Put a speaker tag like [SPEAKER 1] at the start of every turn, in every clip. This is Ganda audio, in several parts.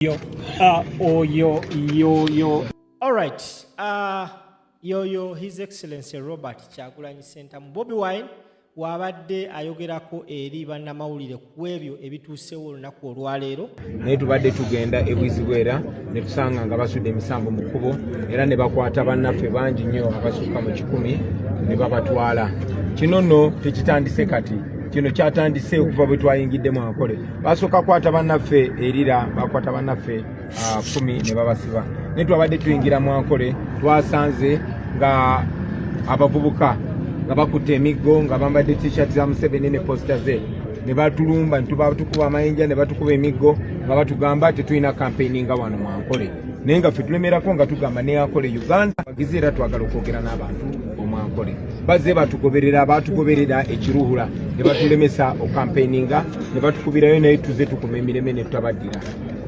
[SPEAKER 1] Yo, All right. His Excellency Robert Kyagulanyi Ssentamu Bobi Wine wabadde ayogerako eri bannamawulire ku ebyo ebituusewo olunaku olwaleero.
[SPEAKER 2] Naye tubadde tugenda eBwizibwera ne tusanga nga basudde emisango mu kkubo era ne bakwata bannaffe bangi nnyo abasukka mu 10 ne babatwala. Kino nno tekitandise kati. Kino kyatandise okuva bwe twayingidde mu Ankole. Basooka kwata bannaffe erira bakwata bannaffe 10 ne babasiba. Ne twabadde tuyingira mu Ankole twasanze nga abavubuka nga bakutte emiggo nga bambadde t-shirt za Museveni ne poster ze ne batulumba tukuba amayinja ne batukuba emiggo nga batugamba tetulina campaigning nga wano mu Ankole. Naye nga ffe tulemerako nga tugamba ne Ankole Uganda bagize era twagala okwogera n'abantu omu Ankole. Bazze batugoberera ekiruhula ne batulemesa okampaininga ne batukubirayo naye tuze tukuma emireme ne tutabaddira.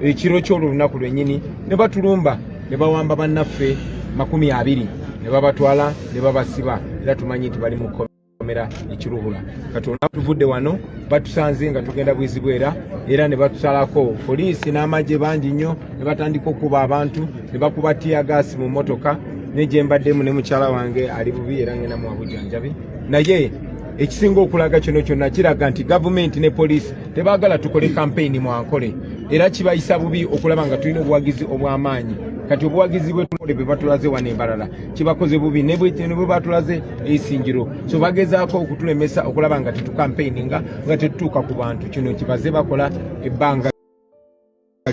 [SPEAKER 2] Ekiro ky'olunaku lwennyini ne batulumba ne bawamba bannaffe 20 ne babatwala ne babasiba era tumanyi nti bali mu komera ekiruhula. Kati olunaku tuvudde wano batusanze nga tugenda Bwizibwera era ne batusalako poliisi n'amagye bangi nnyo ne batandika okuba abantu ne bakuba tiyagaasi mu mmotoka ne gye mbaddemu ne mukyala wange ali bubi era ngenda mu bujjanjabi. Naye ekisinga okulaga kino kyonna kiraga nti gavumenti ne poliisi tebaagala tukole campaign mu Ankole era kibayisa bubi okulaba nga tulina obuwagizi obw'amaanyi. Kati obuwagizi bwe batulaze wano Embarara kibakoze bubi ne bwe batulaze Isingiro. So bagezaako okutulemesa okulaba nga tetukampaininga nga tetutuuka ku bantu. Kino kibaze bakola ebbanga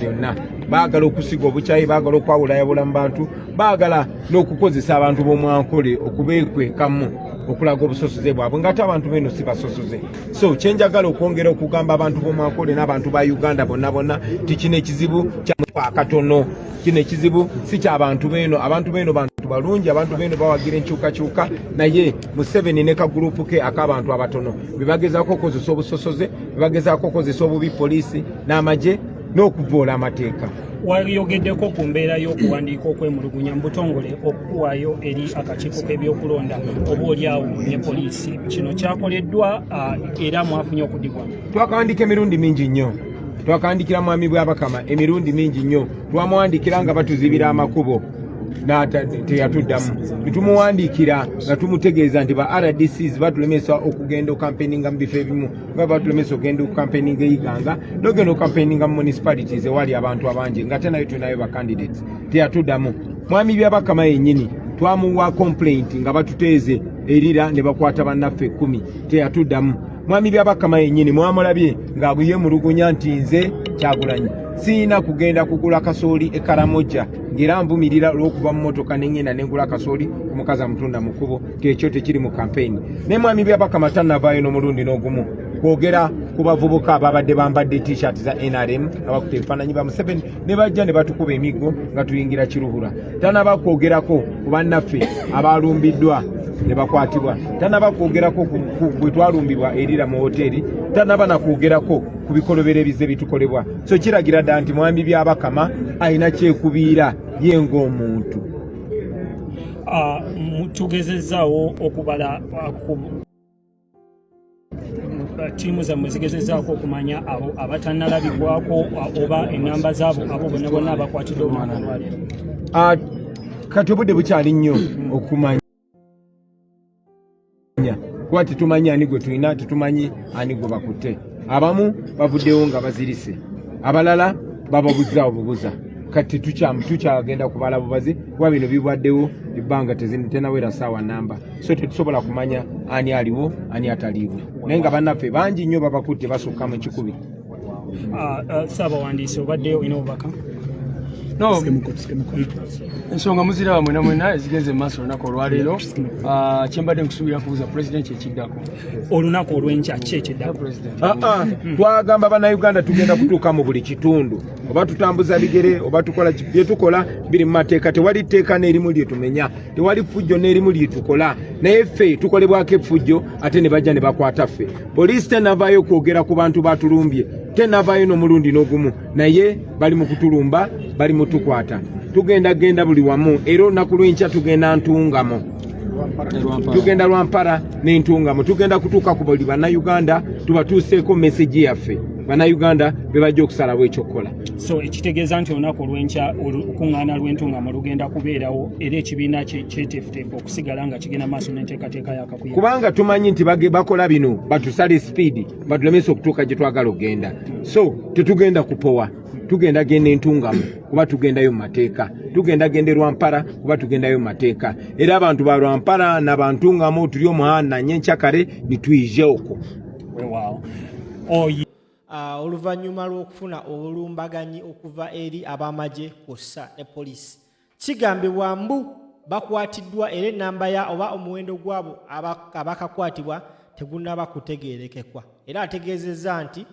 [SPEAKER 2] lyonna. Baagala okusiga obukyayi, baagala okwawulayawula mu bantu, baagala n'okukozesa abantu b'omu Ankole okubeekwekamu okulaga obusosoze bwabwe ng'ate abantu beno si basosoze. So kyenjagala okwongera okugamba abantu b'omu Ankole n'abantu ba Uganda bonna ti kino ekizibu kya katono. Kino ekizibu si ky'abantu beno. Abantu beno bantu balungi, abantu beno bawagira enkyukakyuka, naye Museveni ne kagurupu ke ak'abantu abatono bebagezaako okukozesa obusosoze, bebagezaako okukozesa obubi poliisi n'amagye n'okuvoola amateeka.
[SPEAKER 1] Wayogeddeko ku mbeera y'okuwandiika okwemulugunya mu butongole okukuwaayo eri akakiiko k'ebyokulonda oboolyawo ne poliisi. Kino kyakoleddwa era mwafunye okuddibwa.
[SPEAKER 2] Twakawandiika emirundi mingi nnyo. Twakandikira mwami bw'Abakama emirundi mingi nnyo. Twamuwandikira nga batuzibira amakubo teyatuddamu. Netumuwandikira nga tumutegeeza nti ba RDCs batulemesa okugenda okampaininga mu bifo ebimu nga batulemesa okugenda okampaininga eyiganga n'ogenda okampaininga mu municipalities ewali abantu abangi nga tenayo tunayo ba candidates teyatuddamu. Mwami by'Abakama yennyini twamuwa complaint nga batuteeze erira ne bakwata bannaffe 10 teyatuddamu. Mwami by'Abakama yennyini mwamulabye ng'abuye mulugunya nti nze Kyagulanyi siina kugenda kugula kasooli e Karamoja ng'era nvumirira olw'okuva mu mmotoka n'engenda n'engula kasooli ku mukazi amutunda mu kkubo tekyo tekiri mu campaign. Ne mwami by'Abakama tannavaayo n'omulundi n'ogumu kwogera ku bavubuka ababadde bambadde t-shirt za NRM nga bakutte ebifaananyi ba Museveni ne bajja ne batukuba emiggo nga tuyingira kiruhura. Tanaba kwogerako ku bannaffe abaalumbiddwa ne bakwatibwa. Tanaba kwogerako bwe twalumbibwa erira mu hoteeri. Tanaba nakwogerako ku bikolobero bitukolebwa. So kiragira ddala nti mwami by'Abakama alina kyekubiira ye ng'omuntu.
[SPEAKER 1] Tugezezaawo okubala tiimu zammwe zigezezzaako okumanya abo abatannalabibwako oba ennamba zaabo abo bonna abakwatidde omwana olwaleero.
[SPEAKER 2] Kati obudde bukyali nnyo okumanya kuba tetumanyi ani gwe tulina, tetumanyi ani gwe bakutte. Abamu bavuddewo nga bazirise, abalala bababuza obubuza. Kati tukyagenda kubala bubazi kuba bino bibwaddewo ebbanga tenawera ssaawa namba. So tetusobola kumanya ani aliwo ani ataliiwo, naye nga bannaffe bangi nnyo babakutte basukka mu 10.
[SPEAKER 1] Ssaabawandiisi obaddeyo olina obubaka?
[SPEAKER 3] No, ensonga muzira mwena ezigenze maaso olunaku olwaleero kyembadde nkusuubira kubuuza pulezidenti ekiddako
[SPEAKER 1] olunaku olw'enkya ki ekiddako?
[SPEAKER 2] Twagamba bannayuganda tugenda kutuuka mu buli kitundu, oba tutambuza bigere oba tukola bye tukola biri mu mateeka. Tewali tteeka n'erimu lye tumenya, tewali ffujjo n'erimu lye tukola, naye ffe tukolebwako effujjo ate ne bajja ne bakwata ffe. Poliisi tenavaayo kwogera ku bantu batulumbye, tenavaayo n'omulundi n'ogumu, naye bali mu kutulumba, bali mu tukwata. Tugenda buli wamu era olunaku lw'enkya tugenda Ntungamo. Tugenda Lwampara n'Entungamo. Tugenda kutuuka ku buli bannayuganda tubatuuseeko message yaffe bannayuganda be bajja okusalawo ekyokukola.
[SPEAKER 4] So ekitegeeza nti olunaku olw'enkya olukuŋŋaana lw'entuŋŋamu lugenda kubeerawo era ekibiina kyeteefuteefu okusigala nga kigenda maaso n'enteekateeka y'akakuya.
[SPEAKER 2] Kubanga tumanyi nti bakola bino batusale sipiidi batulemesa okutuuka gye twagala okgenda. So tetugenda kupowa, tugenda genda entungamu kuba tugendayo mu mateeka, tugenda genda Lwampara kuba tugendayo mu mateeka, era abantu ba Lwampara n'abantungamu tuli omuhanda nyenkyakare nituyije okwo.
[SPEAKER 4] Wow.
[SPEAKER 1] Oluvannyuma lw'okufuna obulumbaganyi okuva eri ab'amagye kw'ossa ne poliisi, kigambibwa mbu bakwatiddwa era ennamba ya oba omuwendo gwabo abakakwatibwa tegunnaba kutegeerekekwa. Era ategeezezza nti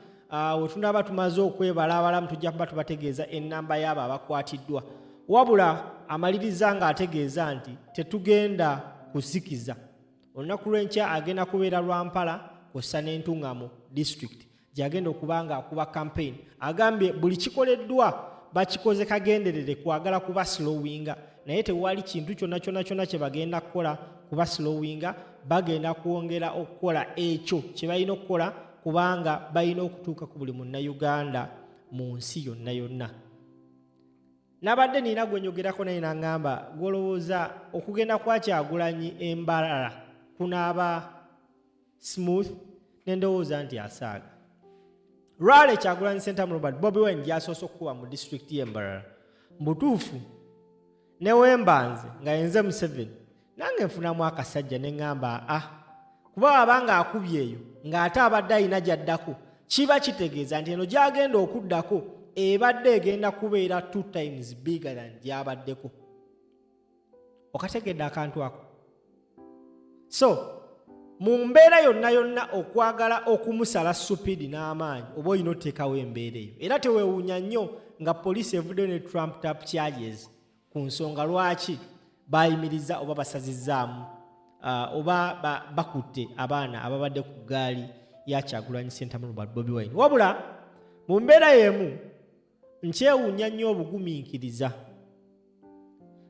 [SPEAKER 1] we tunaba tumaze okwebala abalamu tujja kuba tubategeeza ennamba y'abo abakwatiddwa, wabula amaliriza ng'ategeeza nti tetugenda kuzikiza. Olunaku lw'enkya agenda kubeera Lwampara kw'ossa n'entuŋŋamu district gyagenda okuba nga akuba campaign. Agambye buli kikoleddwa bakikoze kagenderere kwagala kuba slowinga, naye tewali kintu kyonna kye bagenda kukola kuba slowinga. Bagenda kwongera okukola ekyo kye balina okukola kubanga balina okutuuka ku buli munnayuganda mu nsi yonna. Nabadde nina gwe nyogerako naye n'aŋŋamba gw'olowooza okugenda kwa Kyagulanyi Embarara kunaaba smooth, ne ndowooza nti asaaga. Rale Kyagulanyi Ssentamu Robert Bobi Wine gy'asoose okukuba mu disitulikiti y'Embarara mbutuufu ne wembanze nga yenze Museveni nange nfunamu akasajja ne ŋŋamba kuba wabanga akubye eyo ng'ate abadde alina gy'addako kiba kitegeeza nti eno gy'agenda okuddako ebadde egenda kubeera 2 times bigger than gy'abaddeko. Okategedde akantu ako. So mu mbeera yonna okwagala okumusala supidi n'amaanyi oba olina oteekawo embeera eyo, era teweewuunya nnyo nga poliisi evuddeyo ne Trump tap charges ku nsonga lwaki bayimiriza oba basazizzaamu oba bakutte abaana ababadde ku ggaali ya Kyagulanyi Ssentamu Robert Bobi Wine. Wabula mu mbeera y'emu nkyewuunya nnyo obugumiikiriza,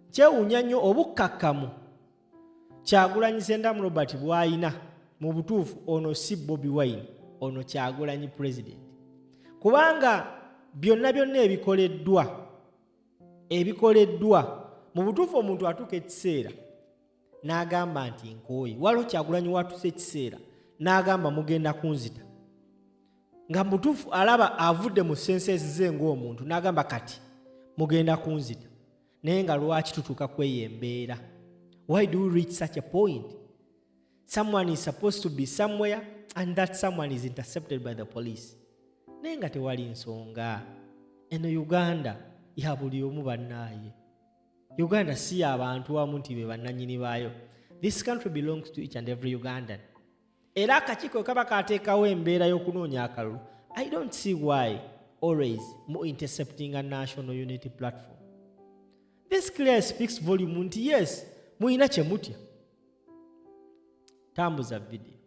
[SPEAKER 1] nkyewuunya nnyo obukkakkamu Kyagulanyi Ssentamu Robert bw'ayina. Mu butuufu ono si Bobi Wine, ono Kyagulanyi president, kubanga byonna ebikoleddwa mu butuufu omuntu atuuka ekiseera n'agamba nti nkooye, waliwo Kyagulanyi watuuse ekiseera n'agamba mugenda kunzita, nga mu butuufu alaba avudde mu senses ze ng'omuntu n'agamba kati mugenda kunzita, naye nga lwaki tutuuka kweyembeera? Why do we reach such a point? Someone is supposed to be somewhere and that someone is intercepted by the police. Naye nga tewali nsonga. Eno Uganda ya buli omu bannaaye. Uganda si abantu wamu nti be bannannyini baayo. This country belongs to each and every Ugandan. Era akakiiko kaba kateekawo embeera y'okunoonya akalulu. I don't see why always more intercepting a national unity platform. This clearly speaks volume nti yes, muyina kye mutya. Tambuza video.